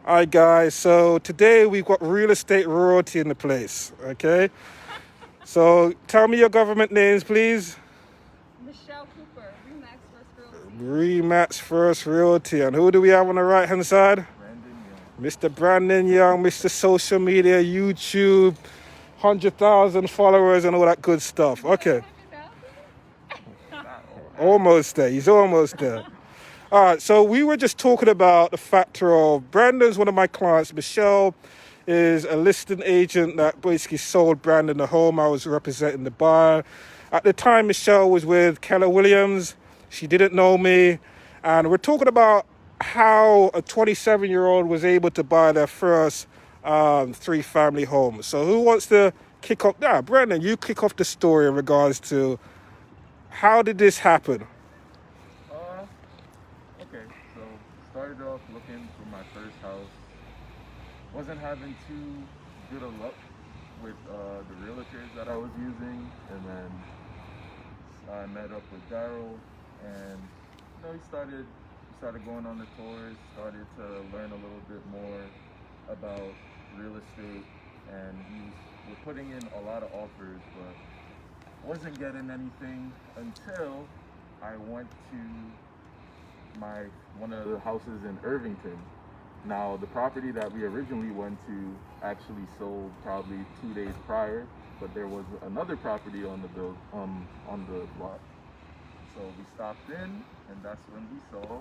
Hi guys, so today we've got real estate royalty in the place, okay? So tell me your government names, please. Michelle Cooper, Remax First Realty. Rematch First Realty. And who do we have on the right hand side? Brandon Young. Mr. Brandon Young, Mr. Social Media, YouTube, 100,000 followers and all that good stuff. Okay, 100,000? Not all. almost there. He's almost there. All right, so we were just talking about the factor of Brandon's one of my clients. Michelle is a listing agent that basically sold Brandon the home. I was representing the buyer. At the time, Michelle was with Keller Williams. She didn't know me. And we're talking about how a 27-year-old was able to buy their first three-family home. So who wants to kick off? Yeah, Brandon, you kick off the story in regards to how did this happen? Uh, okay. So started off looking for my first house. Wasn't having too good of luck with the realtors that I was using, and then I met up with Darrell, and he started going on the tours, started to learn a little bit more about real estate, and we're putting in a lot of offers, but wasn't getting anything until I went to one of the houses in Irvington. Now, the property that we originally went to actually sold probably 2 days prior, but there was another property on the lot. So we stopped in, and that's when we saw.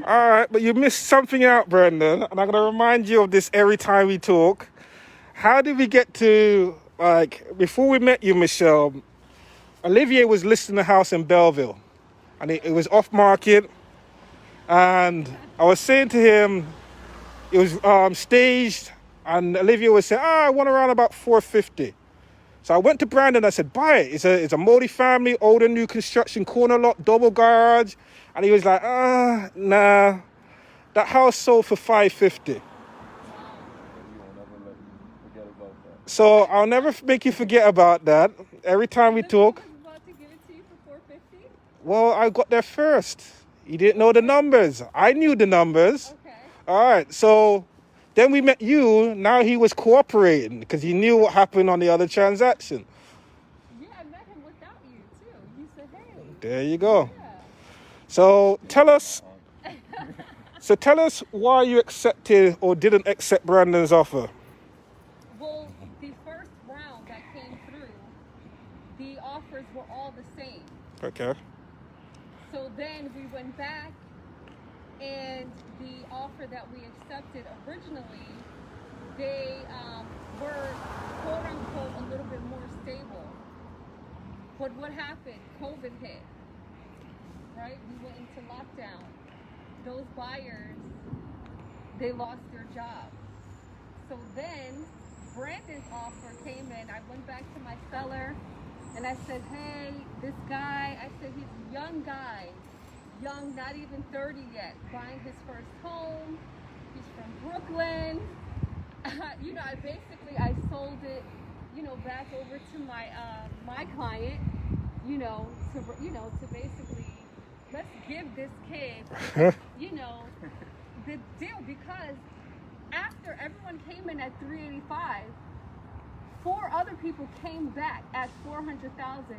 All right, but you missed something out, Brendan, and I'm going to remind you of this every time we talk. How did we get to, before we met you, Michelle, Olivier was listing a house in Belleville, and it was off market, and I was saying to him, it was staged, and Olivier was saying, I want around about 450. So I went to Brandon. I said, buy it. It's a multifamily, older, new construction, corner lot, double garage. And he was like, nah. That house sold for 550. Wow. We won't ever let you forget about that. So I'll never make you forget about that. Every time we Olivier talk, was about to give it to you for 450? well, I got there first. He didn't know the numbers. I knew the numbers. Okay. All right. So then we met you. Now he was cooperating because he knew what happened on the other transaction. Yeah, I met him without you, too. You said, hey. There you go. Yeah. So tell us. Um, So tell us why you accepted or didn't accept Brandon's offer. Well, the first round that came through, the offers were all the same. Okay. So then we went back, and the offer that we accepted originally, they were quote unquote a little bit more stable. But what happened? COVID hit, right? We went into lockdown. Those buyers, they lost their jobs. So then Brandon's offer came in. I went back to my seller and I said, hey, this guy, I said, he's a young guy, young, not even 30 yet, buying his first home. He's from Brooklyn. I sold it, back over to my client, to basically, let's give this kid, the deal, because after everyone came in at 385, four other people came back at 400,000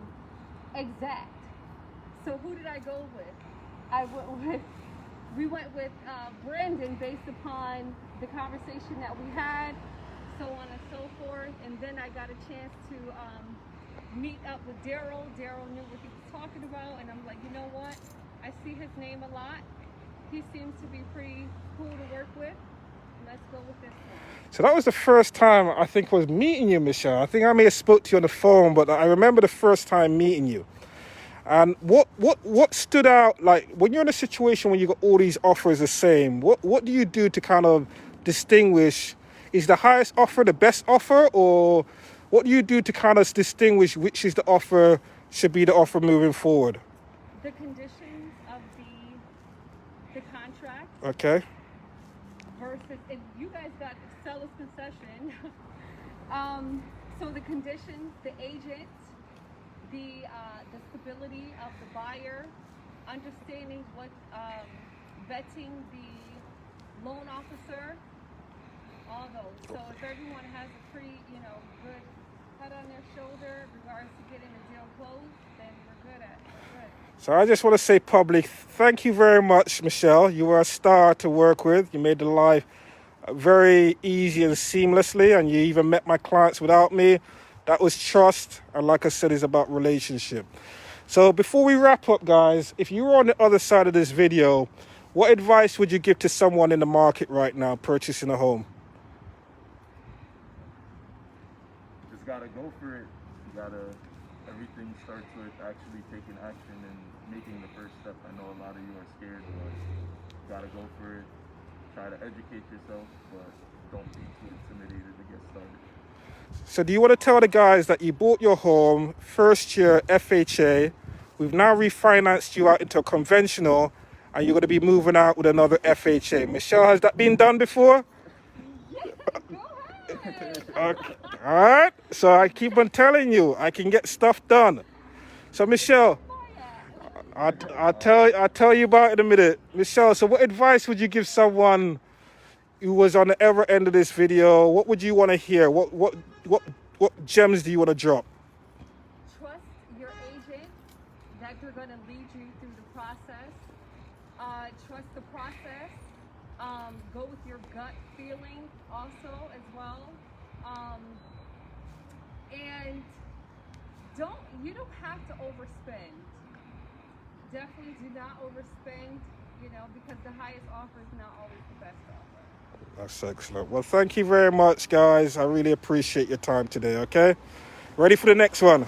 exact. So who did I go with? We went with Brandon based upon the conversation that we had, so on and so forth. And then I got a chance to meet up with Darrell. Darrell knew what he was talking about, and I'm like, you know what? I see his name a lot. He seems to be pretty cool to work with. Let's go with this one. So that was the first time I think I was meeting you, Michelle. I think I may have spoke to you on the phone, but I remember the first time meeting you. And what stood out, like when you're in a situation when you got all these offers the same, what do you do to kind of distinguish, is the highest offer the best offer, or what do you do to kind of distinguish which is the offer, should be the offer moving forward? The conditions of the contract Okay. versus, and you guys got seller's concession. So the conditions, the agent, the stability of the buyer, understanding what vetting the loan officer, all those. So if everyone has a pretty, good head on their shoulder in regards to getting a deal closed, then we're good. So I just want to say public, thank you very much, Michelle. You were a star to work with. You made the life very easy and seamlessly, and you even met my clients without me. That was trust, and like I said, it's about relationship. So before we wrap up, guys, if you were on the other side of this video, what advice would you give to someone in the market right now purchasing a home? Just gotta go for it. Everything starts with actually taking action and making the first step. I know a lot of you are scared, but you gotta go for it. Try to educate yourself, but don't be too intimidated to get started. So do you want to tell the guys that you bought your home, first year FHA, we've now refinanced you out into a conventional, and you're going to be moving out with another FHA. Michelle, has that been done before? Yes, go ahead. Okay. All right. So I keep on telling you, I can get stuff done. So Michelle, I'll tell you about it in a minute. Michelle, so what advice would you give someone who was on the other end of this video? What would you want to hear? What gems do you want to drop? Trust your agent that they're going to lead you through the process. Trust the process. Go with your gut feeling also as well. And you don't have to overspend. Definitely do not overspend, because the highest offer is not always the best offer. That's excellent. Well, thank you very much, guys. I really appreciate your time today, okay? Ready for the next one?